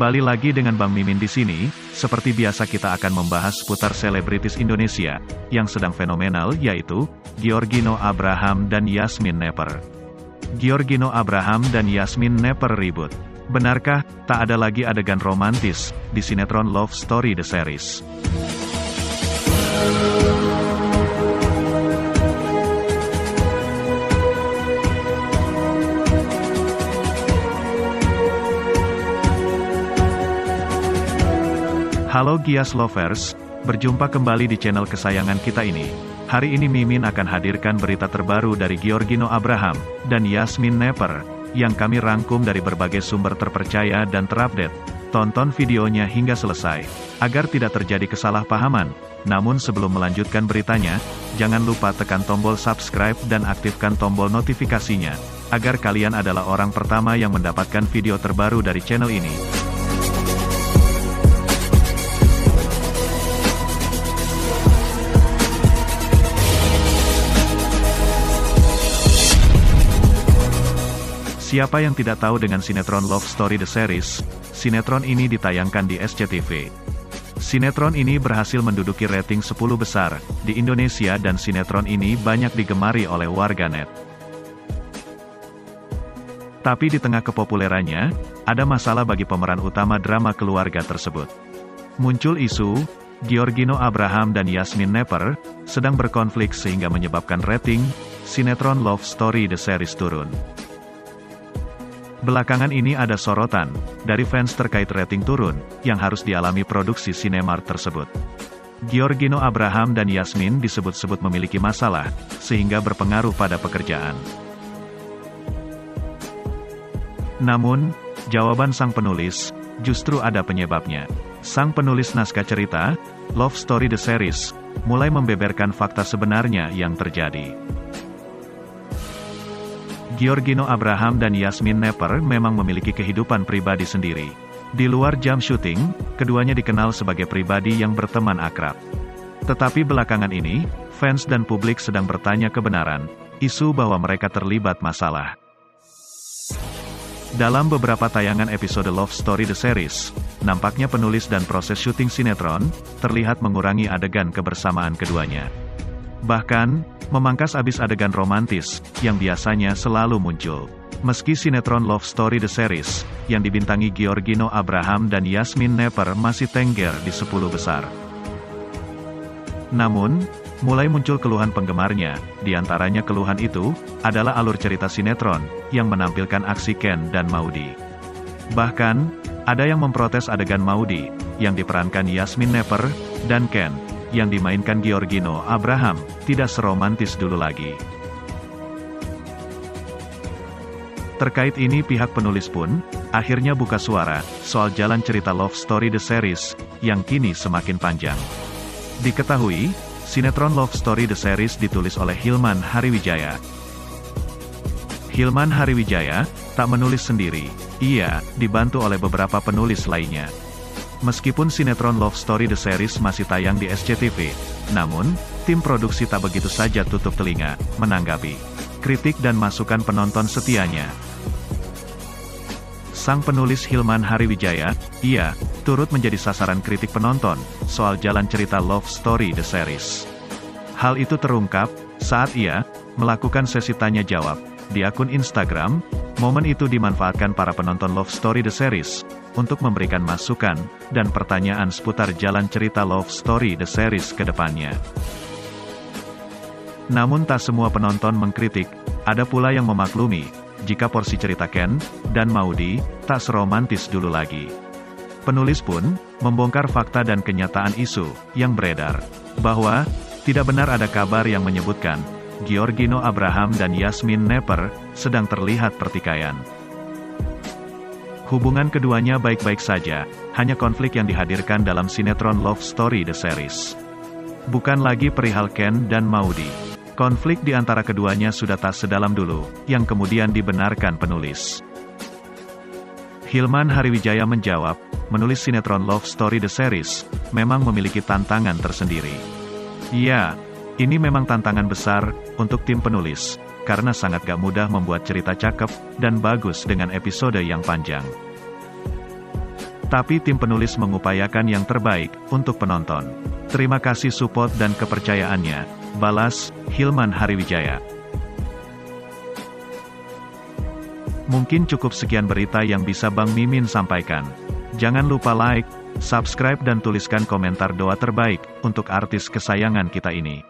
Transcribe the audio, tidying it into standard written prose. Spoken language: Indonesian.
Kembali lagi dengan Bang Mimin di sini. Seperti biasa kita akan membahas seputar selebritis Indonesia yang sedang fenomenal, yaitu Giorgino Abraham dan Yasmine Nepper. Giorgino Abraham dan Yasmine Nepper ribut. Benarkah tak ada lagi adegan romantis di sinetron Love Story The Series? Halo Gias Lovers, berjumpa kembali di channel kesayangan kita ini. Hari ini Mimin akan hadirkan berita terbaru dari Giorgino Abraham dan Yasmine Nepper, yang kami rangkum dari berbagai sumber terpercaya dan terupdate. Tonton videonya hingga selesai, agar tidak terjadi kesalahpahaman. Namun sebelum melanjutkan beritanya, jangan lupa tekan tombol subscribe dan aktifkan tombol notifikasinya, agar kalian adalah orang pertama yang mendapatkan video terbaru dari channel ini. Siapa yang tidak tahu dengan sinetron Love Story The Series? Sinetron ini ditayangkan di SCTV. Sinetron ini berhasil menduduki rating 10 besar di Indonesia dan sinetron ini banyak digemari oleh warganet. Tapi di tengah kepopulerannya, ada masalah bagi pemeran utama drama keluarga tersebut. Muncul isu, Giorgino Abraham dan Yasmine Nepper sedang berkonflik sehingga menyebabkan rating sinetron Love Story The Series turun. Belakangan ini ada sorotan dari fans terkait rating turun yang harus dialami produksi Sinemart tersebut. Giorgino Abraham dan Yasmine disebut-sebut memiliki masalah, sehingga berpengaruh pada pekerjaan. Namun, jawaban sang penulis justru ada penyebabnya. Sang penulis naskah cerita, Love Story The Series, mulai membeberkan fakta sebenarnya yang terjadi. Giorgino Abraham dan Yasmine Nepper memang memiliki kehidupan pribadi sendiri. Di luar jam syuting, keduanya dikenal sebagai pribadi yang berteman akrab. Tetapi belakangan ini, fans dan publik sedang bertanya kebenaran isu bahwa mereka terlibat masalah. Dalam beberapa tayangan episode Love Story The Series, nampaknya penulis dan proses syuting sinetron terlihat mengurangi adegan kebersamaan keduanya. Bahkan, memangkas habis adegan romantis, yang biasanya selalu muncul. Meski sinetron Love Story The Series, yang dibintangi Giorgino Abraham dan Yasmine Nepper masih tengger di 10 besar. Namun, mulai muncul keluhan penggemarnya, diantaranya keluhan itu, adalah alur cerita sinetron, yang menampilkan aksi Ken dan Maudy. Bahkan, ada yang memprotes adegan Maudy, yang diperankan Yasmine Nepper, dan Ken, yang dimainkan Giorgino Abraham, tidak seromantis dulu lagi. Terkait ini pihak penulis pun, akhirnya buka suara, soal jalan cerita Love Story The Series, yang kini semakin panjang. Diketahui, sinetron Love Story The Series ditulis oleh Hilman Hariwijaya. Hilman Hariwijaya, tak menulis sendiri, ia, dibantu oleh beberapa penulis lainnya. Meskipun sinetron Love Story The Series masih tayang di SCTV, namun, tim produksi tak begitu saja tutup telinga, menanggapi kritik dan masukan penonton setianya. Sang penulis Hilman Hariwijaya, ia, turut menjadi sasaran kritik penonton, soal jalan cerita Love Story The Series. Hal itu terungkap, saat ia, melakukan sesi tanya-jawab, di akun Instagram. Momen itu dimanfaatkan para penonton Love Story The Series, untuk memberikan masukan, dan pertanyaan seputar jalan cerita Love Story The Series ke depannya. Namun tak semua penonton mengkritik, ada pula yang memaklumi, jika porsi cerita Ken dan Maudy tak seromantis dulu lagi. Penulis pun, membongkar fakta dan kenyataan isu yang beredar, bahwa, tidak benar ada kabar yang menyebutkan, Giorgino Abraham dan Yasmine Nepper sedang terlihat pertikaian. Hubungan keduanya baik-baik saja, hanya konflik yang dihadirkan dalam sinetron Love Story The Series. Bukan lagi perihal Ken dan Maudy. Konflik di antara keduanya sudah tak sedalam dulu, yang kemudian dibenarkan penulis. Hilman Hariwijaya menjawab, menulis sinetron Love Story The Series memang memiliki tantangan tersendiri. Ya, ini memang tantangan besar untuk tim penulis, karena sangat gak mudah membuat cerita cakep dan bagus dengan episode yang panjang. Tapi tim penulis mengupayakan yang terbaik untuk penonton. Terima kasih support dan kepercayaannya. Balas, Hilman Hariwijaya. Mungkin cukup sekian berita yang bisa Bang Mimin sampaikan. Jangan lupa like, subscribe dan tuliskan komentar doa terbaik untuk artis kesayangan kita ini.